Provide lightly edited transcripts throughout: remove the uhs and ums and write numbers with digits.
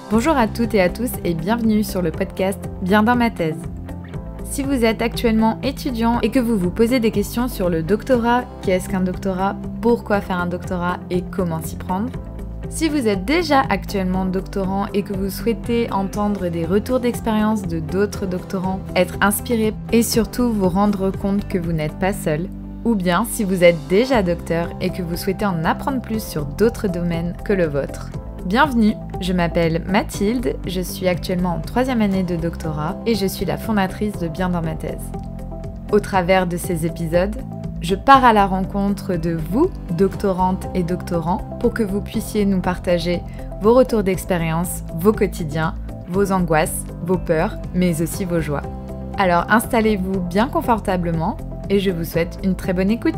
Bonjour à toutes et à tous et bienvenue sur le podcast Bien dans ma thèse. Si vous êtes actuellement étudiant et que vous vous posez des questions sur le doctorat, qu'est-ce qu'un doctorat, pourquoi faire un doctorat et comment s'y prendre, si vous êtes déjà actuellement doctorant et que vous souhaitez entendre des retours d'expérience de d'autres doctorants, être inspiré et surtout vous rendre compte que vous n'êtes pas seul, ou bien si vous êtes déjà docteur et que vous souhaitez en apprendre plus sur d'autres domaines que le vôtre. Bienvenue, je m'appelle Mathilde, je suis actuellement en 3e année de doctorat et je suis la fondatrice de Bien dans ma thèse. Au travers de ces épisodes, je pars à la rencontre de vous, doctorantes et doctorants, pour que vous puissiez nous partager vos retours d'expérience, vos quotidiens, vos angoisses, vos peurs, mais aussi vos joies. Alors installez-vous bien confortablement et je vous souhaite une très bonne écoute.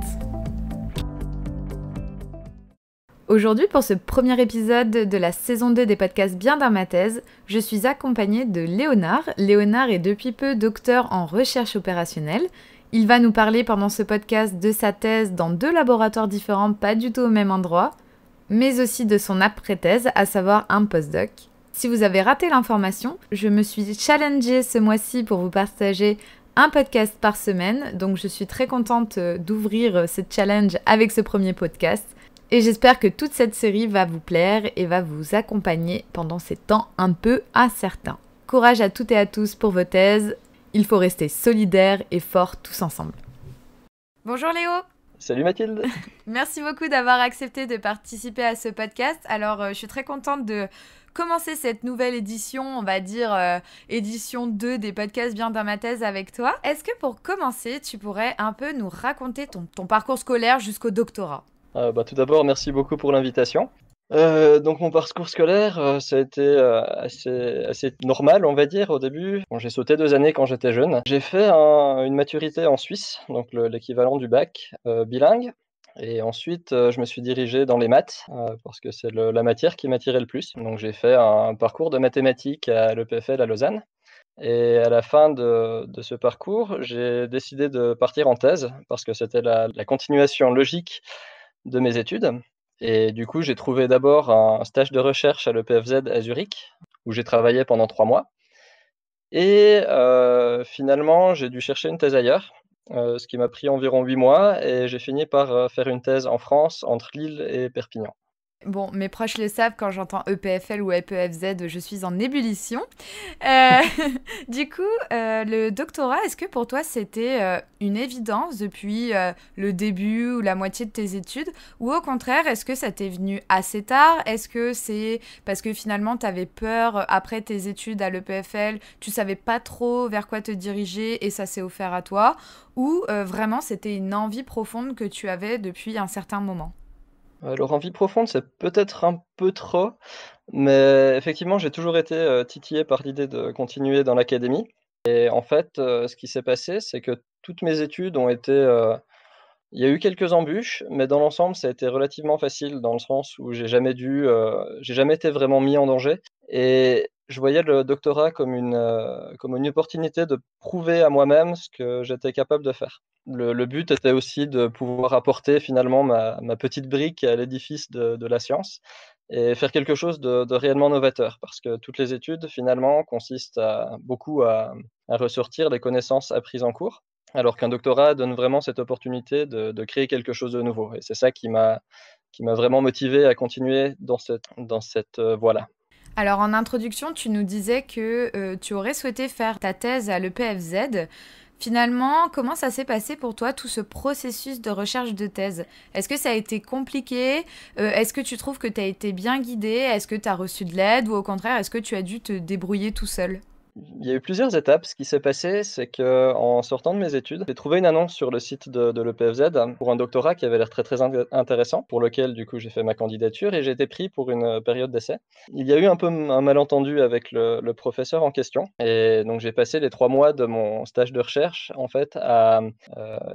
Aujourd'hui, pour ce premier épisode de la saison 2 des podcasts Bien dans ma thèse, je suis accompagnée de Léonard. Léonard est depuis peu docteur en recherche opérationnelle. Il va nous parler pendant ce podcast de sa thèse dans 2 laboratoires différents, pas du tout au même endroit, mais aussi de son après-thèse, à savoir un postdoc. Si vous avez raté l'information, je me suis challengée ce mois-ci pour vous partager un podcast par semaine, donc je suis très contente d'ouvrir ce challenge avec ce premier podcast. Et j'espère que toute cette série va vous plaire et va vous accompagner pendant ces temps un peu incertains. Courage à toutes et à tous pour vos thèses. Il faut rester solidaires et forts tous ensemble. Bonjour Léo. Salut Mathilde. Merci beaucoup d'avoir accepté de participer à ce podcast. Alors, je suis très contente de commencer cette nouvelle édition, on va dire édition 2 des podcasts Bien dans ma thèse avec toi. Est-ce que pour commencer, tu pourrais un peu nous raconter ton parcours scolaire jusqu'au doctorat ? Tout d'abord, merci beaucoup pour l'invitation. Donc mon parcours scolaire, ça a été assez normal, on va dire, au début. Bon, j'ai sauté 2 années quand j'étais jeune. J'ai fait une maturité en Suisse, donc l'équivalent du bac, bilingue. Et ensuite, je me suis dirigé dans les maths, parce que c'est la matière qui m'attirait le plus. Donc j'ai fait un parcours de mathématiques à l'EPFL à Lausanne. Et à la fin de ce parcours, j'ai décidé de partir en thèse, parce que c'était la continuation logique de mes études. Et du coup, j'ai trouvé d'abord un stage de recherche à l'EPFZ à Zurich, où j'ai travaillé pendant 3 mois. Et finalement, j'ai dû chercher une thèse ailleurs, ce qui m'a pris environ 8 mois et j'ai fini par faire une thèse en France, entre Lille et Perpignan. Bon, mes proches le savent, quand j'entends EPFL ou EPFZ, je suis en ébullition. Euh, du coup, le doctorat, est-ce que pour toi c'était une évidence depuis le début ou la moitié de tes études? Ou au contraire, est-ce que ça t'est venu assez tard? Est-ce que c'est parce que finalement tu avais peur après tes études à l'EPFL, tu savais pas trop vers quoi te diriger et ça s'est offert à toi? Ou vraiment c'était une envie profonde que tu avais depuis un certain moment? Alors envie profonde, c'est peut-être un peu trop, mais effectivement, j'ai toujours été, titillé par l'idée de continuer dans l'académie. Et en fait, ce qui s'est passé, c'est que toutes mes études ont été, il y a eu quelques embûches, mais dans l'ensemble, ça a été relativement facile dans le sens où j'ai jamais été vraiment mis en danger et je voyais le doctorat comme une opportunité de prouver à moi-même ce que j'étais capable de faire. Le but était aussi de pouvoir apporter finalement ma petite brique à l'édifice de la science et faire quelque chose de réellement novateur. Parce que toutes les études finalement consistent à ressortir les connaissances apprises en cours. Alors qu'un doctorat donne vraiment cette opportunité de créer quelque chose de nouveau et c'est ça qui m'a vraiment motivé à continuer dans cette voie-là. Alors en introduction, tu nous disais que tu aurais souhaité faire ta thèse à l'EPFZ. Finalement, comment ça s'est passé pour toi, tout ce processus de recherche de thèse? Est-ce que ça a été compliqué? Est-ce que tu trouves que tu as été bien guidé? Est-ce que tu as reçu de l'aide? Ou au contraire, est-ce que tu as dû te débrouiller tout seul? Il y a eu plusieurs étapes. Ce qui s'est passé, c'est qu'en sortant de mes études, j'ai trouvé une annonce sur le site de l'EPFZ pour un doctorat qui avait l'air très, très intéressant, pour lequel, du coup, j'ai fait ma candidature et j'ai été pris pour une période d'essai. Il y a eu un peu un malentendu avec le professeur en question et donc j'ai passé les 3 mois de mon stage de recherche, en fait, à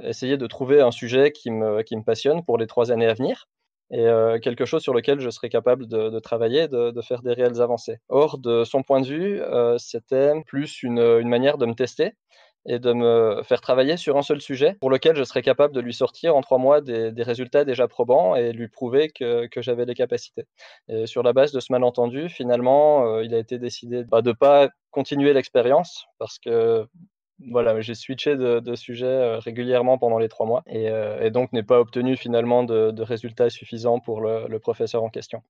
essayer de trouver un sujet qui me passionne pour les 3 années à venir et quelque chose sur lequel je serais capable de travailler, de faire des réelles avancées. Or, de son point de vue, c'était plus une manière de me tester et de me faire travailler sur un seul sujet pour lequel je serais capable de lui sortir en 3 mois des résultats déjà probants et lui prouver que j'avais les capacités. Et sur la base de ce malentendu, finalement, il a été décidé, de pas continuer l'expérience parce que, voilà, j'ai switché de sujet, régulièrement pendant les 3 mois et donc n'ai pas obtenu finalement de résultats suffisants pour le professeur en question.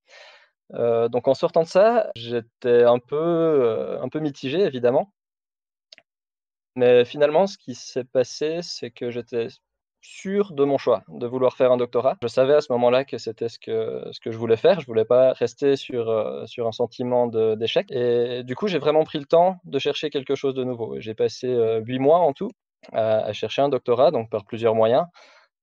Donc en sortant de ça, j'étais un peu mitigé évidemment, mais finalement ce qui s'est passé, c'est que j'étais sûr de mon choix, de vouloir faire un doctorat. Je savais à ce moment-là que c'était ce que je voulais faire. Je voulais pas rester sur un sentiment d'échec et du coup, j'ai vraiment pris le temps de chercher quelque chose de nouveau et j'ai passé, 8 mois en tout à chercher un doctorat, donc par plusieurs moyens.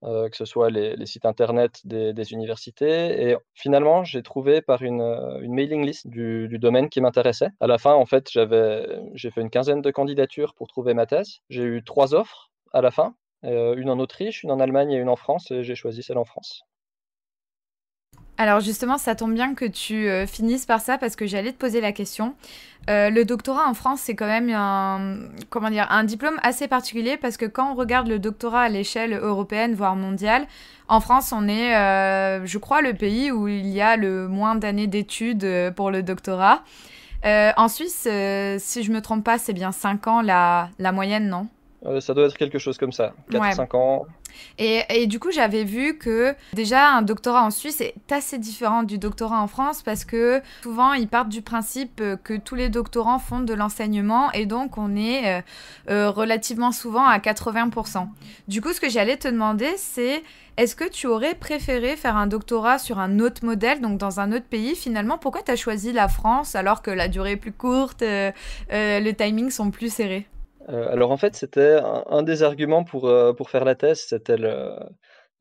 Que ce soit les sites internet des universités et finalement, j'ai trouvé par une mailing list du domaine qui m'intéressait. À la fin, en fait, j'ai fait une quinzaine de candidatures pour trouver ma thèse. J'ai eu 3 offres à la fin, une en Autriche, une en Allemagne et une en France et j'ai choisi celle en France. Alors justement, ça tombe bien que tu finisses par ça parce que j'allais te poser la question. Le doctorat en France, c'est quand même comment dire, un diplôme assez particulier parce que quand on regarde le doctorat à l'échelle européenne, voire mondiale, en France, on est, je crois, le pays où il y a le moins d'années d'études pour le doctorat. En Suisse, si je me trompe pas, c'est bien 5 ans la moyenne, non? Ça doit être quelque chose comme ça, Ouais. 4-5 ans. Et du coup, j'avais vu que déjà un doctorat en Suisse est assez différent du doctorat en France parce que souvent ils partent du principe que tous les doctorants font de l'enseignement et donc on est relativement souvent à 80%. Du coup, ce que j'allais te demander, c'est est-ce que tu aurais préféré faire un doctorat sur un autre modèle, donc dans un autre pays finalement? Pourquoi tu as choisi la France alors que la durée est plus courte, les timings sont plus serrés? Alors en fait, c'était un des arguments pour faire la thèse, c'était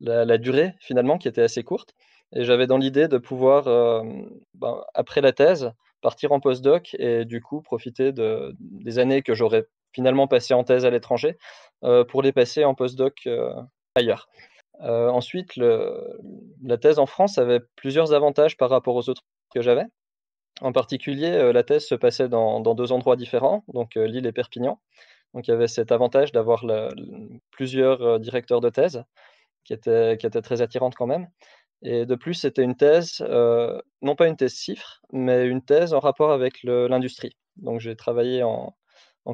la durée finalement qui était assez courte et j'avais dans l'idée de pouvoir, après la thèse, partir en postdoc et du coup profiter des années que j'aurais finalement passées en thèse à l'étranger, pour les passer en postdoc, ailleurs. Ensuite la thèse en France avait plusieurs avantages par rapport aux autres que j'avais. En particulier, la thèse se passait dans 2 endroits différents, donc Lille et Perpignan. Donc il y avait cet avantage d'avoir plusieurs, directeurs de thèse qui étaient très attirantes quand même et de plus, c'était une thèse, non pas une thèse CIFRE, mais une thèse en rapport avec l'industrie. Donc j'ai travaillé en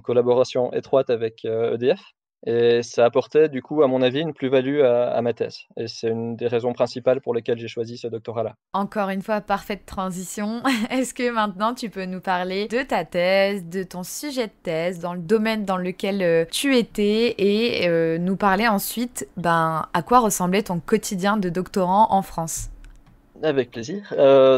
collaboration étroite avec, EDF et ça apportait du coup, à mon avis, une plus-value à ma thèse et c'est une des raisons principales pour lesquelles j'ai choisi ce doctorat-là. Encore une fois, parfaite transition. Est-ce que maintenant tu peux nous parler de ta thèse, de ton sujet de thèse, dans le domaine dans lequel tu étais et nous parler ensuite à quoi ressemblait ton quotidien de doctorant en France? Avec plaisir.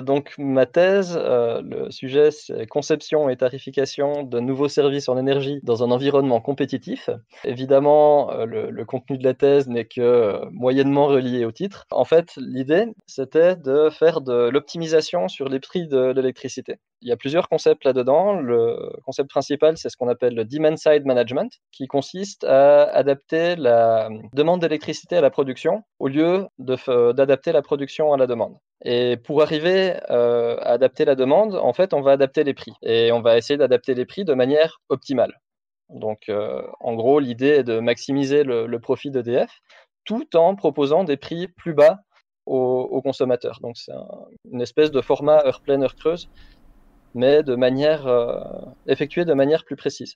Donc ma thèse, le sujet, c'est conception et tarification de nouveaux services en énergie dans un environnement compétitif. Évidemment, le contenu de la thèse n'est que, moyennement relié au titre. En fait, l'idée, c'était de faire de l'optimisation sur les prix de l'électricité. Il y a plusieurs concepts là-dedans. Le concept principal, c'est ce qu'on appelle le demand side management, qui consiste à adapter la demande d'électricité à la production au lieu d'adapter la production à la demande. Et pour arriver, à adapter la demande, en fait, on va adapter les prix et on va essayer d'adapter les prix de manière optimale. Donc, en gros, l'idée est de maximiser le profit d'EDF, tout en proposant des prix plus bas aux consommateurs. Donc c'est une espèce de format heure pleine, heure creuse, mais effectué de manière plus précise.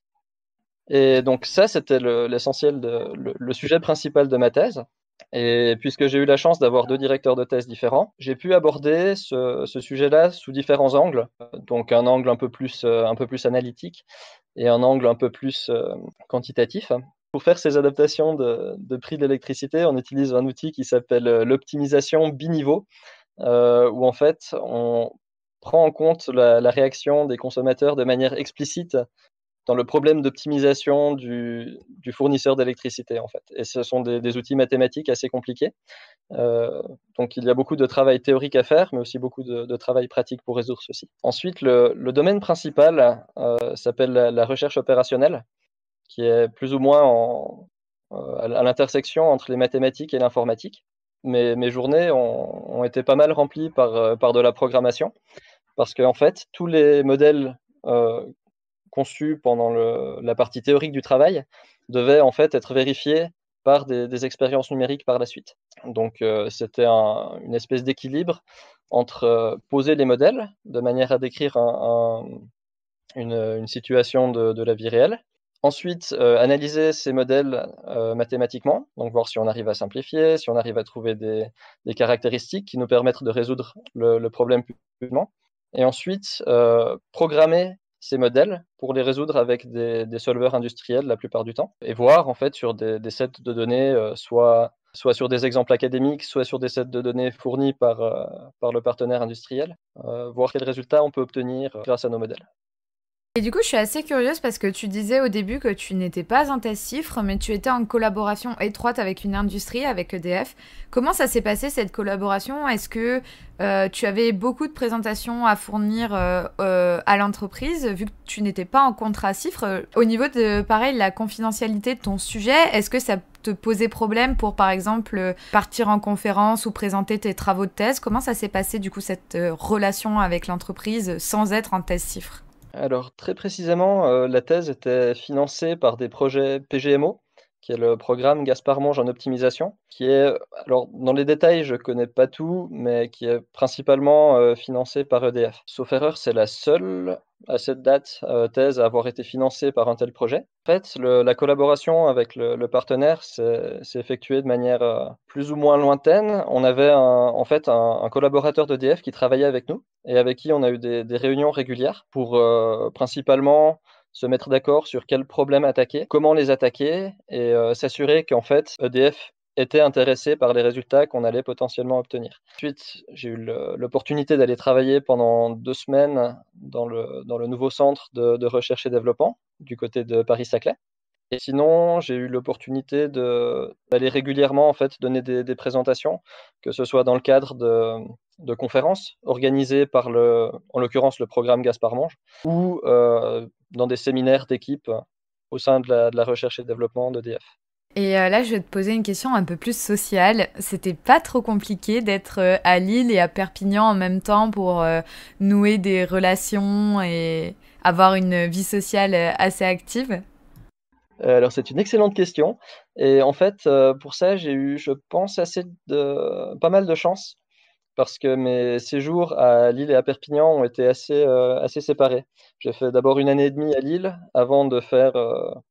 Et donc ça, c'était l'essentiel le sujet principal de ma thèse. Et puisque j'ai eu la chance d'avoir 2 directeurs de thèse différents, j'ai pu aborder ce sujet-là sous différents angles. Donc un angle un peu plus analytique et un angle un peu plus, quantitatif. Pour faire ces adaptations de prix de l'électricité, on utilise un outil qui s'appelle, l'optimisation biniveau, où en fait on prend en compte la réaction des consommateurs de manière explicite dans le problème d'optimisation du fournisseur d'électricité, en fait. Et ce sont des outils mathématiques assez compliqués. Donc il y a beaucoup de travail théorique à faire, mais aussi beaucoup de travail pratique pour résoudre ceci. Ensuite, le domaine principal, s'appelle la recherche opérationnelle, qui est plus ou moins à l'intersection entre les mathématiques et l'informatique. Mes journées ont été pas mal remplies par de la programmation parce qu'en fait, tous les modèles, conçus pendant la partie théorique du travail devait en fait être vérifié par des expériences numériques par la suite. Donc c'était une espèce d'équilibre entre, poser les modèles de manière à décrire une situation de la vie réelle. Ensuite, analyser ces modèles, mathématiquement, donc voir si on arrive à simplifier, si on arrive à trouver des caractéristiques qui nous permettent de résoudre le problème plus facilement. Et ensuite, programmer ces modèles pour les résoudre avec des solveurs industriels la plupart du temps et voir en fait sur des sets de données, soit sur des exemples académiques, soit sur des sets de données fournis par le partenaire industriel, voir quels résultats on peut obtenir grâce à nos modèles. Et du coup, je suis assez curieuse parce que tu disais au début que tu n'étais pas un test chiffre, mais tu étais en collaboration étroite avec une industrie, avec EDF. Comment ça s'est passé cette collaboration? Est-ce que tu avais beaucoup de présentations à fournir à l'entreprise, vu que tu n'étais pas en contrat chiffre? Au niveau de, pareil, la confidentialité de ton sujet, est-ce que ça te posait problème pour, par exemple, partir en conférence ou présenter tes travaux de thèse? Comment ça s'est passé, du coup, cette relation avec l'entreprise sans être en thèse chiffre? Alors très précisément, la thèse était financée par des projets PGMO, qui est le programme Gaspard-Monge en optimisation, qui est, alors dans les détails, je connais pas tout, mais qui est principalement, financé par EDF. Sauf erreur, c'est la seule, à cette date, thèse à avoir été financée par un tel projet. En fait, la collaboration avec le partenaire s'est effectuée de manière, plus ou moins lointaine. On avait en fait un collaborateur d'EDF qui travaillait avec nous et avec qui on a eu des réunions régulières pour, principalement se mettre d'accord sur quels problèmes attaquer, comment les attaquer et s'assurer qu'en fait EDF était intéressé par les résultats qu'on allait potentiellement obtenir. Ensuite, j'ai eu l'opportunité d'aller travailler pendant 2 semaines dans le nouveau centre de recherche et développement du côté de Paris-Saclay. Et sinon, j'ai eu l'opportunité d'aller régulièrement, en fait, donner des présentations, que ce soit dans le cadre de conférences organisées par en l'occurrence, le programme Gaspard-Monge ou dans des séminaires d'équipe au sein de la recherche et développement d'EDF. Et là, je vais te poser une question un peu plus sociale. C'était pas trop compliqué d'être à Lille et à Perpignan en même temps pour nouer des relations et avoir une vie sociale assez active? Alors c'est une excellente question et en fait, pour ça, j'ai eu, je pense, pas mal de chance parce que mes séjours à Lille et à Perpignan ont été assez séparés. J'ai fait d'abord 1 année et demie à Lille avant de faire,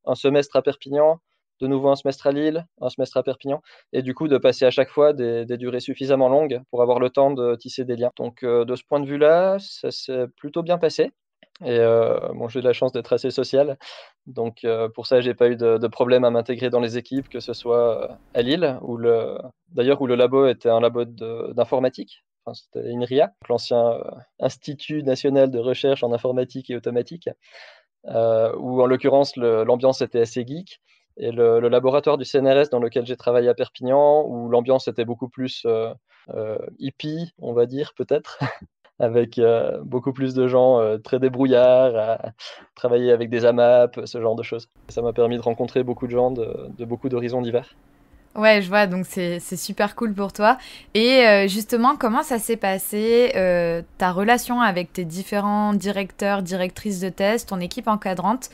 un semestre à Perpignan, de nouveau un semestre à Lille, un semestre à Perpignan et du coup de passer à chaque fois des durées suffisamment longues pour avoir le temps de tisser des liens. Donc, de ce point de vue-là, ça s'est plutôt bien passé et bon, j'ai de la chance d'être assez social donc, pour ça, j'ai pas eu de problème à m'intégrer dans les équipes, que ce soit, à Lille où le labo était un labo d'informatique, enfin c'était INRIA, donc l'ancien, Institut national de recherche en informatique et automatique, où en l'occurrence l'ambiance était assez geek et le laboratoire du CNRS dans lequel j'ai travaillé à Perpignan, où l'ambiance était beaucoup plus, hippie, on va dire peut-être, avec, beaucoup plus de gens, très débrouillards, à travailler avec des AMAP, ce genre de choses. Ça m'a permis de rencontrer beaucoup de gens de beaucoup d'horizons divers. Ouais, je vois, donc c'est super cool pour toi. Et justement, comment ça s'est passé, ta relation avec tes différents directeurs, directrices de thèse, ton équipe encadrante,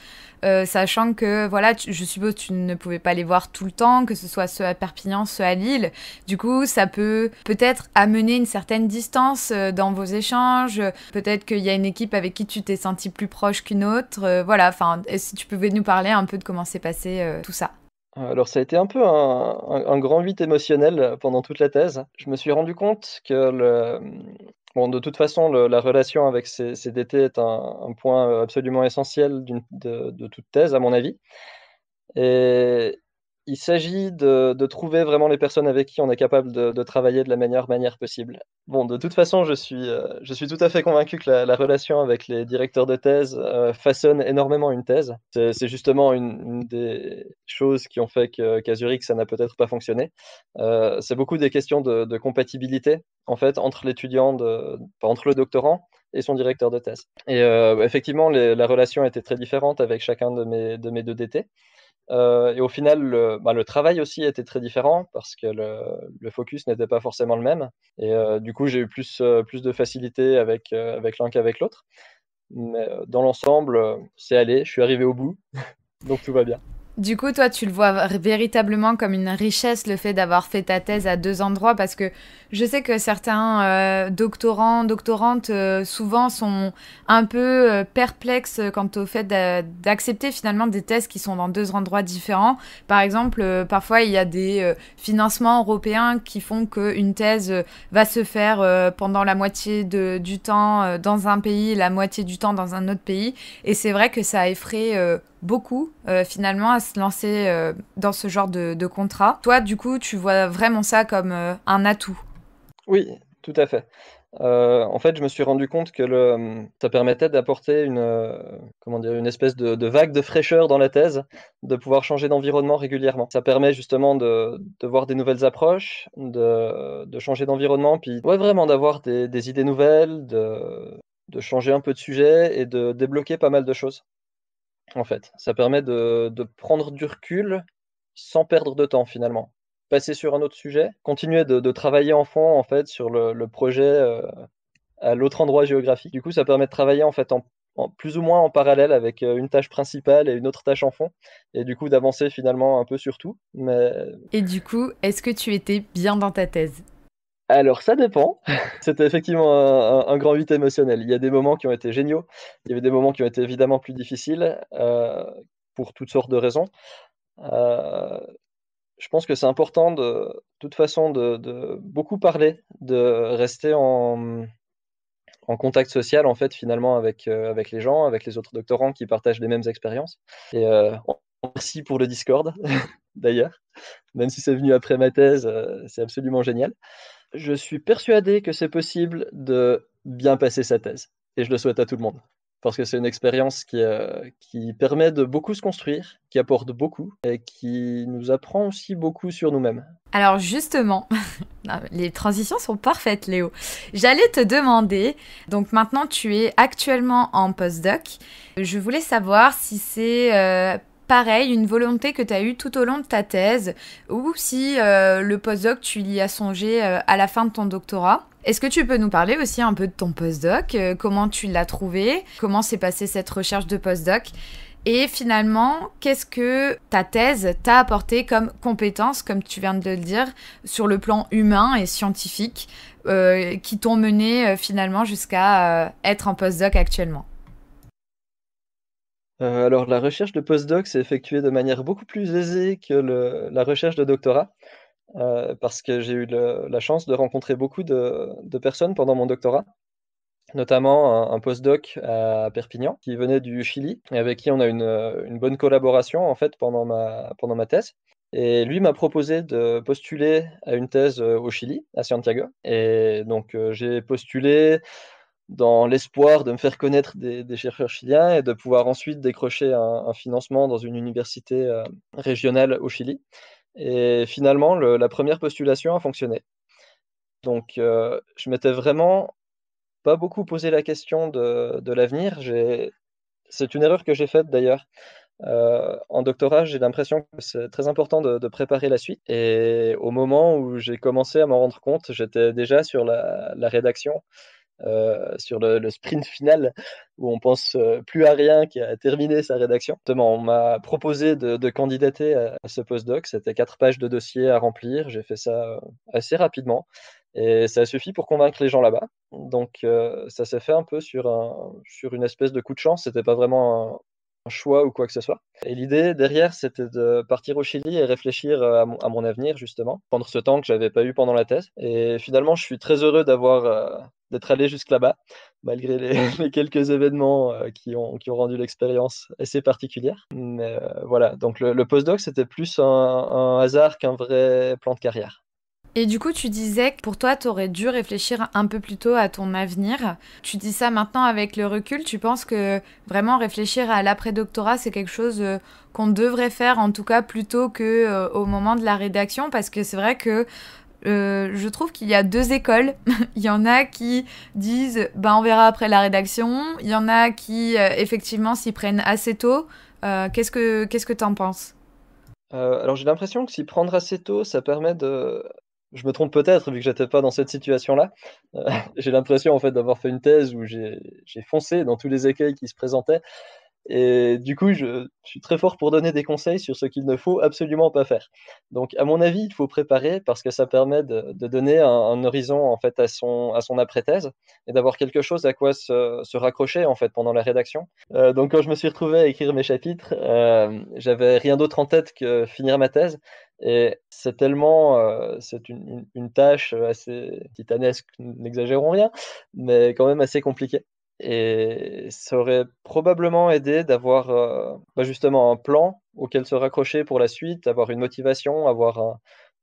sachant que, voilà, je suppose que tu ne pouvais pas les voir tout le temps, que ce soit ceux à Perpignan, ceux à Lille. Du coup, ça peut peut-être amener une certaine distance dans vos échanges. Peut-être qu'il y a une équipe avec qui tu t'es senti plus proche qu'une autre. Voilà, enfin, si tu pouvais nous parler un peu de comment s'est passé tout ça. Alors ça a été un peu un grand 8 émotionnel, pendant toute la thèse. Je me suis rendu compte que bon, de toute façon, la relation avec ces DT est un point, absolument essentiel de toute thèse, à mon avis. Et il s'agit de trouver vraiment les personnes avec qui on est capable de travailler de la meilleure manière possible. Bon, de toute façon, je suis tout à fait convaincu que la relation avec les directeurs de thèse, façonne énormément une thèse. C'est justement une des choses qui ont fait qu'à Zurich, ça n'a peut-être pas fonctionné. C'est beaucoup des questions de compatibilité, en fait, entre enfin, entre le doctorant et son directeur de thèse. Et effectivement, la relation était très différente avec chacun de mes 2 DT. Et au final, le travail aussi était très différent parce que le focus n'était pas forcément le même et du coup, j'ai eu plus de facilité avec l'un qu'avec l'autre. Mais dans l'ensemble, c'est allé, je suis arrivé au bout, donc tout va bien. Du coup, toi, tu le vois véritablement comme une richesse, le fait d'avoir fait ta thèse à deux endroits, parce que je sais que certains doctorants, doctorantes, souvent sont un peu perplexes quant au fait d'accepter finalement des thèses qui sont dans deux endroits différents. Par exemple, parfois, il y a des financements européens qui font qu'une thèse va se faire pendant la moitié du temps dans un pays, la moitié du temps dans un autre pays. Et c'est vrai que ça effraie beaucoup finalement à se lancer dans ce genre de contrat. Toi, du coup, tu vois vraiment ça comme un atout. Oui, tout à fait. En fait, je me suis rendu compte que ça permettait d'apporter comment dire? Une espèce de vague de fraîcheur dans la thèse, de pouvoir changer d'environnement régulièrement. Ça permet justement de voir des nouvelles approches, de changer d'environnement, puis ouais, vraiment d'avoir des idées nouvelles, de changer un peu de sujet et de débloquer pas mal de choses, en fait. Ça permet de prendre du recul sans perdre de temps, finalement. Passer sur un autre sujet, continuer de travailler en fond, en fait, sur le projet, à l'autre endroit géographique. Du coup, ça permet de travailler en fait en plus ou moins en parallèle avec, une tâche principale et une autre tâche en fond et du coup d'avancer finalement un peu sur tout. Mais Et du coup, est-ce que tu étais bien dans ta thèse? alors ça dépend. C'était effectivement un grand 8 émotionnel. Il y a des moments qui ont été géniaux, il y avait des moments qui ont été évidemment plus difficiles, pour toutes sortes de raisons. Heu, je pense que c'est important de toute façon de beaucoup parler, de rester en contact social, en fait, finalement, avec les gens, avec les autres doctorants qui partagent les mêmes expériences et merci pour le Discord, d'ailleurs, même si c'est venu après ma thèse, c'est absolument génial. Je suis persuadé que c'est possible de bien passer sa thèse et je le souhaite à tout le monde. Parce que c'est une expérience qui permet de beaucoup se construire, qui apporte beaucoup et qui nous apprend aussi beaucoup sur nous-mêmes. Alors justement, non, les transitions sont parfaites, Léo. J'allais te demander, donc maintenant tu es actuellement en postdoc. Je voulais savoir si c'est pareil, une volonté que tu as eue tout au long de ta thèse, ou si le postdoc, tu y as songé à la fin de ton doctorat. Est-ce que tu peux nous parler aussi un peu de ton postdoc, comment tu l'as trouvé, comment s'est passée cette recherche de postdoc? Et finalement, qu'est-ce que ta thèse t'a apporté comme compétences, comme tu viens de le dire, sur le plan humain et scientifique, qui t'ont mené finalement jusqu'à être en postdoc actuellement? Alors la recherche de postdoc s'est effectuée de manière beaucoup plus aisée que la recherche de doctorat, parce que j'ai eu la chance de rencontrer beaucoup de personnes pendant mon doctorat. Notamment un postdoc à Perpignan qui venait du Chili et avec qui on a une bonne collaboration en fait pendant ma thèse et lui m'a proposé de postuler à une thèse, au Chili, à Santiago et donc j'ai postulé dans l'espoir de me faire connaître des chercheurs chiliens et de pouvoir ensuite décrocher un financement dans une université, régionale au Chili et finalement la première postulation a fonctionné. Donc je m'étais vraiment pas beaucoup posé la question de l'avenir. C'est une erreur que j'ai faite d'ailleurs. En doctorat, j'ai l'impression que c'est très important de préparer la suite et au moment où j'ai commencé à m'en rendre compte, j'étais déjà sur la rédaction, sur le sprint final où on pense, plus à rien qu'à terminer sa rédaction. Justement, on m'a proposé de candidater à ce postdoc. C'était 4 pages de dossier à remplir. J'ai fait ça, assez rapidement et ça a suffi pour convaincre les gens là-bas. Donc ça s'est fait un peu sur une espèce de coup de chance. C'était pas vraiment un choix ou quoi que ce soit et l'idée derrière, c'était de partir au Chili et réfléchir, à mon avenir justement, prendre ce temps que j'avais pas eu pendant la thèse et finalement, je suis très heureux d'être allé jusque là-bas, malgré les les quelques événements, qui ont rendu l'expérience assez particulière. Mais, voilà, donc le postdoc, c'était plus un hasard qu'un vrai plan de carrière. Et du coup, tu disais que pour toi, tu aurais dû réfléchir un peu plus tôt à ton avenir. Tu dis ça maintenant avec le recul. Tu penses que vraiment réfléchir à l'après-doctorat, c'est quelque chose qu'on devrait faire, en tout cas, plus tôt que au moment de la rédaction, parce que c'est vrai que je trouve qu'il y a deux écoles. Il y en a qui disent, ben on verra après la rédaction. Il y en a qui, effectivement, s'y prennent assez tôt. Qu'est-ce que t'en penses? Alors j'ai l'impression que s'y prendre assez tôt, ça permet de je me trompe peut-être vu que j'étais pas dans cette situation-là. J'ai l'impression en fait d'avoir fait une thèse où j'ai foncé dans tous les écueils qui se présentaient Et du coup, je suis très fort pour donner des conseils sur ce qu'il ne faut absolument pas faire. Donc à mon avis, il faut préparer parce que ça permet de donner un horizon, en fait, à son après-thèse et d'avoir quelque chose à quoi se raccrocher, en fait, pendant la rédaction. Donc quand je me suis retrouvé à écrire mes chapitres, j'avais rien d'autre en tête que finir ma thèse et c'est tellement, c'est une tâche, assez titanesque, n'exagérons rien, mais quand même assez compliquée. Et ça aurait probablement aidé d'avoir, justement un plan auquel se raccrocher pour la suite, avoir une motivation, avoir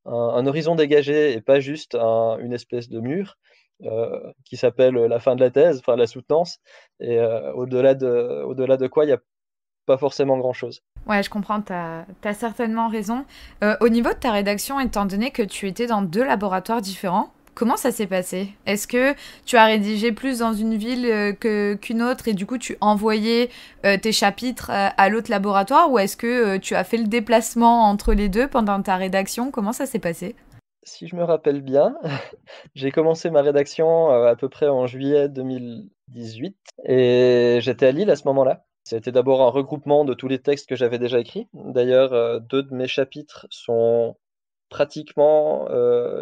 un horizon dégagé et pas juste une espèce de mur, qui s'appelle, la fin de la thèse, enfin la soutenance et au-delà de quoi il y a pas forcément grand-chose. Ouais, je comprends, t'as certainement raison. Au niveau de ta rédaction, étant donné que tu étais dans 2 laboratoires différents, comment ça s'est passé? Est-ce que tu as rédigé plus dans une ville qu'une autre et du coup tu envoyais tes chapitres à l'autre laboratoire ou est-ce que tu as fait le déplacement entre les deux pendant ta rédaction? Comment ça s'est passé? Si je me rappelle bien, j'ai commencé ma rédaction, à peu près en juillet 2018 et j'étais à Lille à ce moment-là. C'était d'abord un regroupement de tous les textes que j'avais déjà écrits. D'ailleurs, 2 de mes chapitres sont pratiquement,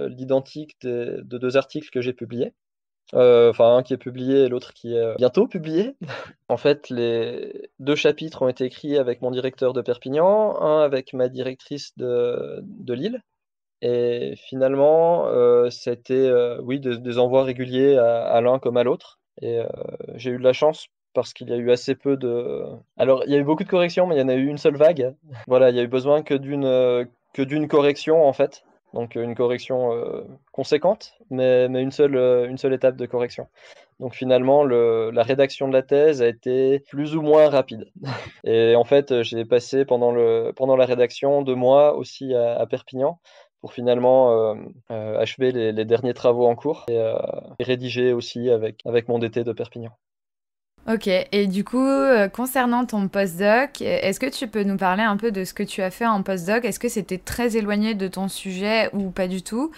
l'identique de 2 articles que j'ai publiés. Enfin, un qui est publié et l'autre qui est, bientôt publié. En fait, les 2 chapitres ont été écrits avec mon directeur de Perpignan, un avec ma directrice de Lille et finalement, c'était, oui, des envois réguliers à l'un comme à l'autre et j'ai eu de la chance parce qu'il y a eu assez peu de alors il y a eu beaucoup de corrections, mais il y en a eu une seule vague. Voilà, il y a eu besoin que d'une correction, en fait, donc une correction, conséquente, mais une seule étape de correction. Donc finalement, la rédaction de la thèse a été plus ou moins rapide et en fait, j'ai passé pendant la rédaction 2 mois aussi à Perpignan pour finalement, achever les derniers travaux en cours et rédiger aussi avec mon DT de Perpignan. Ok, et du coup, concernant ton postdoc, est-ce que tu peux nous parler un peu de ce que tu as fait en postdoc? Est-ce que c'était très éloigné de ton sujet ou pas du tout?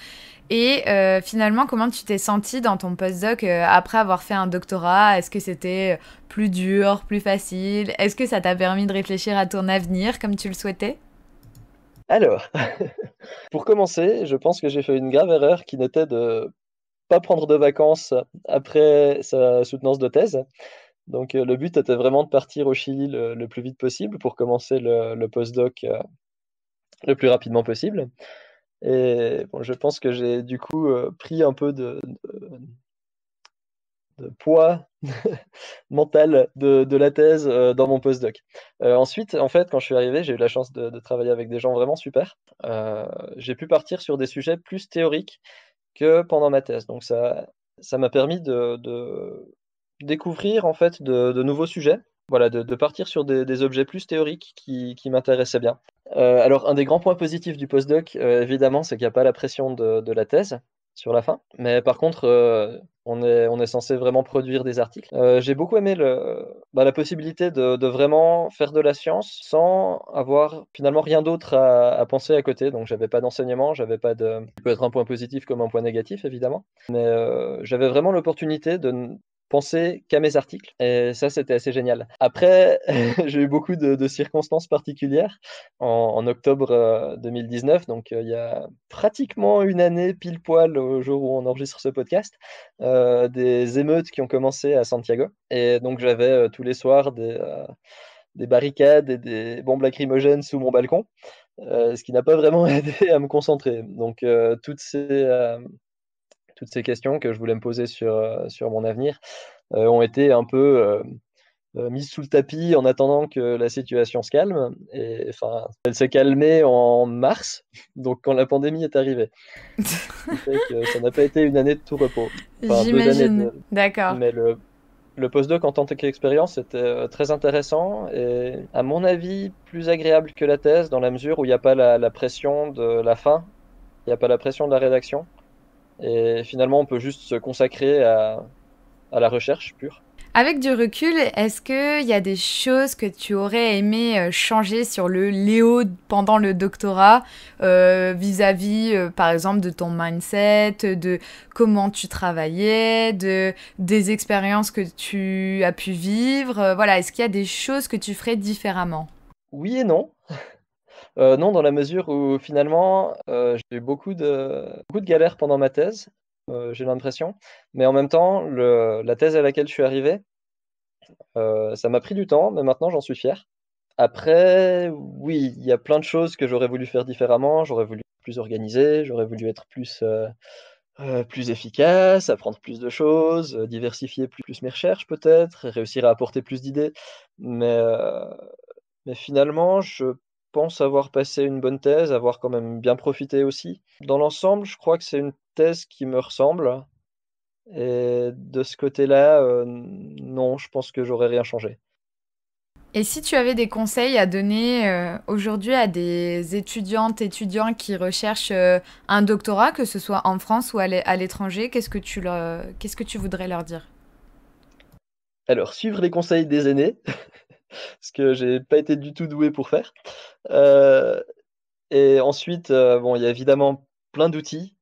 Et finalement, comment tu t'es sentie dans ton postdoc après avoir fait un doctorat? Est-ce que c'était plus dur, plus facile? Est-ce que ça t'a permis de réfléchir à ton avenir comme tu le souhaitais? Alors, pour commencer, je pense que j'ai fait une grave erreur qui n'était de pas prendre de vacances après sa soutenance de thèse. Donc, le but était vraiment de partir au Chili le plus vite possible pour commencer le postdoc, le plus rapidement possible et bon, je pense que j'ai du coup, pris un peu de poids mental de la thèse, dans mon postdoc. Ensuite, en fait, quand je suis arrivé, j'ai eu la chance de travailler avec des gens vraiment super. J'ai pu partir sur des sujets plus théoriques que pendant ma thèse. Donc ça m'a permis de découvrir, en fait, de nouveaux sujets. Voilà, de partir sur des objets plus théoriques qui m'intéressaient bien. Alors un des grands points positifs du postdoc, évidemment, c'est qu'il y a pas la pression de la thèse sur la fin. Mais par contre, on est censé vraiment produire des articles. J'ai beaucoup aimé la possibilité de vraiment faire de la science sans avoir finalement rien d'autre à penser à côté. Donc j'avais pas d'enseignement, j'avais pas de ça peut être un point positif comme un point négatif évidemment. Mais, j'avais vraiment l'opportunité de ne penser qu'à mes articles et ça, c'était assez génial. Après, j'ai eu beaucoup de circonstances particulières. En octobre, 2019, donc, il y a pratiquement une année pile poil au jour où on enregistre ce podcast, des émeutes qui ont commencé à Santiago et donc j'avais, tous les soirs des barricades et des bombes lacrymogènes sous mon balcon, ce qui n'a pas vraiment aidé à me concentrer. Donc, toutes ces questions que je voulais me poser sur mon avenir, ont été un peu, mise sous le tapis en attendant que la situation se calme et enfin, elle s'est calmée en mars, donc quand la pandémie est arrivée. Ce qui fait que ça n'a pas été une année de tout repos. Enfin 2 années J'imagine. D'accord. mais le postdoc en tant qu'expérience était, très intéressant et à mon avis plus agréable que la thèse dans la mesure où il y a pas la pression de la fin, il y a pas la pression de la rédaction et finalement on peut juste se consacrer à la recherche pure. Avec du recul, est-ce qu'il y a des choses que tu aurais aimé changer sur le Léo pendant le doctorat vis-à-vis, par exemple, de ton mindset, de comment tu travaillais, des expériences que tu as pu vivre voilà, est-ce qu'il y a des choses que tu ferais différemment? Oui et non. Non, dans la mesure où finalement, j'ai eu beaucoup de galères pendant ma thèse, j'ai l'impression. Mais en même temps, la thèse à laquelle je suis arrivé, ça m'a pris du temps, mais maintenant j'en suis fier. Après, oui, il y a plein de choses que j'aurais voulu faire différemment. J'aurais voulu être plus organisé, j'aurais voulu être plus efficace, apprendre plus de choses, diversifier plus mes recherches peut-être, réussir à apporter plus d'idées. Mais, heu, mais finalement, je pense avoir passé une bonne thèse, avoir quand même bien profité aussi. Dans l'ensemble, je crois que c'est une thèse qui me ressemble et de ce côté-là, non, je pense que j'aurais rien changé. Et si tu avais des conseils à donner aujourd'hui à des étudiantes, étudiants qui recherchent un doctorat, que ce soit en France ou à l'étranger, qu'est-ce que tu voudrais leur dire? Alors, suivre les conseils des aînés, ce que j'ai pas été du tout doué pour faire. Heu et ensuite, bon, il y a évidemment plein d'outils,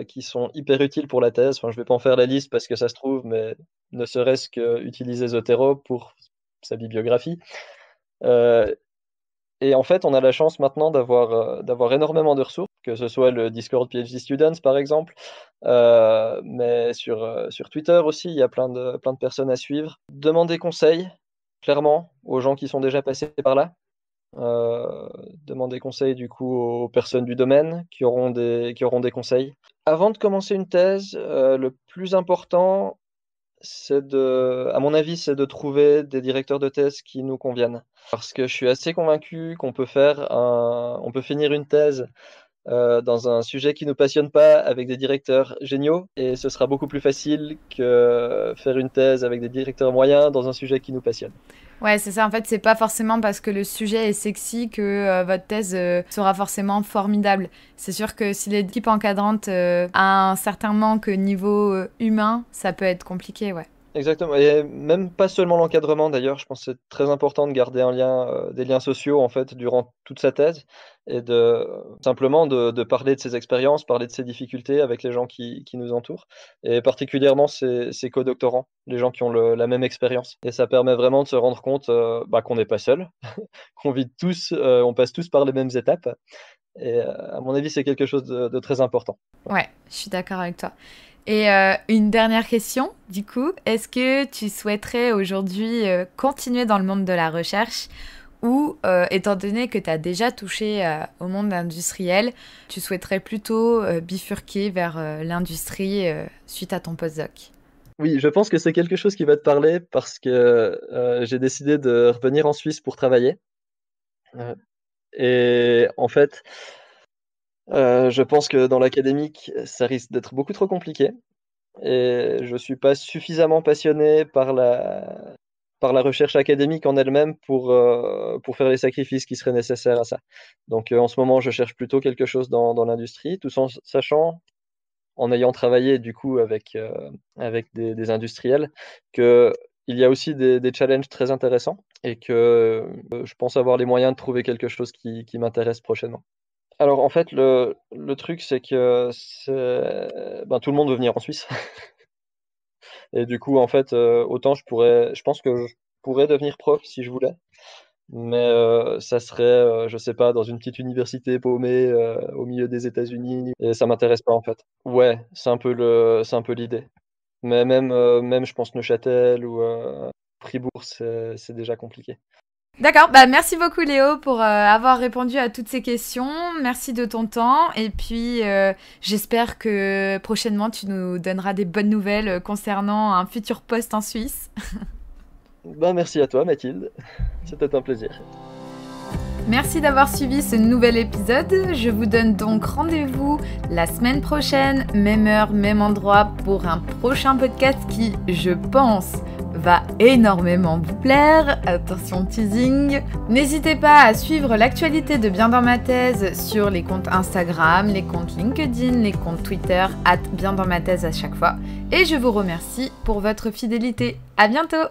qui sont hyper utiles pour la thèse. Enfin, je vais pas en faire la liste parce que ça se trouve, mais ne serait-ce qu'utiliser Zotero pour sa bibliographie. Heu et en fait, on a la chance maintenant d'avoir énormément de ressources, que ce soit le Discord PhD Students, par exemple, mais sur Twitter aussi, il y a plein de personnes à suivre. Demander conseil, clairement, aux gens qui sont déjà passés par là. Heu, Demander conseil du coup aux personnes du domaine qui auront des conseils. Avant de commencer une thèse, le plus important, à mon avis, c'est de trouver des directeurs de thèse qui nous conviennent. Parce que je suis assez convaincu on peut finir une thèse, dans un sujet qui nous passionne pas avec des directeurs géniaux et ce sera beaucoup plus facile que faire une thèse avec des directeurs moyens dans un sujet qui nous passionne. Ouais, c'est ça. En fait, c'est pas forcément parce que le sujet est sexy que votre thèse sera forcément formidable. C'est sûr que si l'équipe encadrante a un certain manque niveau humain, ça peut être compliqué, ouais. Exactement et même pas seulement l'encadrement d'ailleurs, je pense que c'est très important de garder des liens sociaux en fait durant toute sa thèse et simplement de parler de ses expériences, parler de ses difficultés avec les gens qui nous entourent et particulièrement ses co-doctorants, les gens qui ont la même expérience et ça permet vraiment de se rendre compte, qu'on n'est pas seul, qu'on vit tous, on passe tous par les mêmes étapes et à mon avis, c'est quelque chose de très important. Ouais, je suis d'accord avec toi. Et une dernière question, du coup, est-ce que tu souhaiterais aujourd'hui continuer dans le monde de la recherche ou, étant donné que tu as déjà touché au monde industriel, tu souhaiterais plutôt bifurquer vers l'industrie suite à ton postdoc? Oui, je pense que c'est quelque chose qui va te parler parce que, j'ai décidé de revenir en Suisse pour travailler, heu et en fait, je pense que dans l'académique, ça risque d'être beaucoup trop compliqué et je suis pas suffisamment passionné par la recherche académique en elle-même pour faire les sacrifices qui seraient nécessaires à ça. Donc, en ce moment, je cherche plutôt quelque chose dans l'industrie, tout en sachant, en ayant travaillé du coup avec des industriels, qu'il y a aussi des challenges très intéressants et que, je pense avoir les moyens de trouver quelque chose qui m'intéresse prochainement. Alors en fait, le truc c'est que tout le monde veut venir en Suisse et du coup en fait, autant je pense que je pourrais devenir prof si je voulais, mais ça serait, je sais pas, dans une petite université paumée, au milieu des États-Unis et ça m'intéresse pas en fait. Ouais, c'est un peu l'idée. Mais même je pense Neuchâtel ou Fribourg, c'est déjà compliqué. D'accord, bah merci beaucoup Léo pour avoir répondu à toutes ces questions. Merci de ton temps et puis j'espère que prochainement tu nous donneras des bonnes nouvelles concernant un futur poste en Suisse. Merci à toi Mathilde, c'était un plaisir. Merci d'avoir suivi ce nouvel épisode. Je vous donne donc rendez-vous la semaine prochaine, même heure, même endroit, pour un prochain podcast qui, je pense, va énormément vous plaire. Attention teasing. N'hésitez pas à suivre l'actualité de Bien dans ma thèse sur les comptes Instagram, les comptes LinkedIn, les comptes Twitter, @biendansmathèse à chaque fois. Et je vous remercie pour votre fidélité. À bientôt!